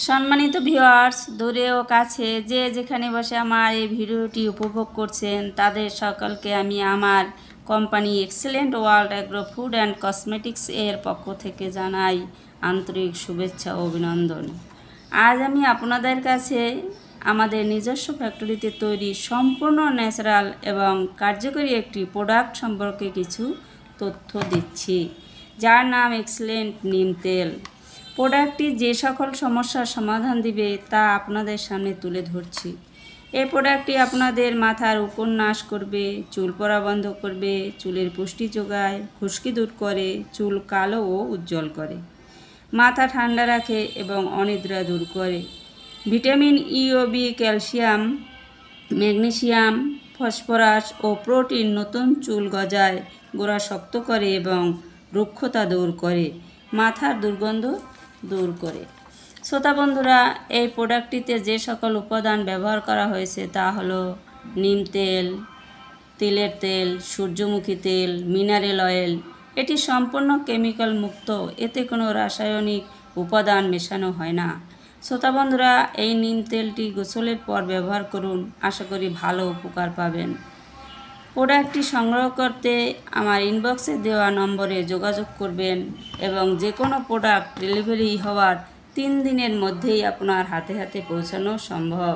সম্মানিত ভিউয়ার্স, দূরে ও কাছে যে যেখানে বসে আমার এই ভিডিওটি উপভোগ করছেন তাদের সকলকে আমি আমার company excellent world agro food and cosmetics এর পক্ষ থেকে জানাই আন্তরিক শুভেচ্ছা ও অভিনন্দন। আজ আমি আপনাদের কাছে আমাদের নিজস্ব ফ্যাক্টরিতে তৈরি সম্পূর্ণ ন্যাচারাল এবং কার্যকরী একটি প্রোডাক্ট সম্পর্কে কিছু তথ্য দিচ্ছি, যার নাম এক্সেলেন্ট নিম তেল। প্রোডাক্টটি যে সকল সমস্যার সমাধান দিবে তা আপনাদের সামনে তুলে ধরছি। এই প্রোডাক্টটি আপনাদের মাথার উপন্যাস করবে, চুল পড়া বন্ধ করবে, চুলের পুষ্টি যোগায়, খুশকি দূর করে, চুল কালো ও উজ্জ্বল করে, মাথা ঠান্ডা রাখে এবং অনিদ্রা দূর করে। ভিটামিন ই ও বি, ক্যালসিয়াম, ম্যাগনেসিয়াম, ফসফরাস ও প্রোটিন নতুন চুল গজায়, গোড়া শক্ত করে এবং রুক্ষতা দূর করে, মাথার দুর্গন্ধ দূর করে। শ্রোতা বন্ধুরা, এই প্রোডাক্টটিতে যে সকল উপাদান ব্যবহার করা হয়েছে তা হলো নিম তেল, তিলের তেল, সূর্যমুখী তেল, মিনারেল অয়েল। এটি সম্পূর্ণ কেমিক্যাল মুক্ত, এতে কোনো রাসায়নিক উপাদান মেশানো হয় না। শ্রোতা বন্ধুরা, এই নিম তেলটি গোসলের পর ব্যবহার করুন, আশা করি ভালো উপকার পাবেন। প্রোডাক্টটি সংগ্রহ করতে আমার ইনবক্সে দেওয়া নম্বরে যোগাযোগ করবেন এবং যে কোনো প্রোডাক্ট ডেলিভারি হওয়ার 3 দিনের মধ্যেই আপনার হাতে হাতে পৌঁছানো সম্ভব।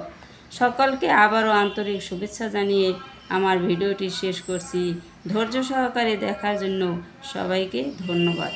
সকলকে আবারও আন্তরিক শুভেচ্ছা জানিয়ে আমার ভিডিওটি শেষ করছি। ধৈর্য সহকারে দেখার জন্য সবাইকে ধন্যবাদ।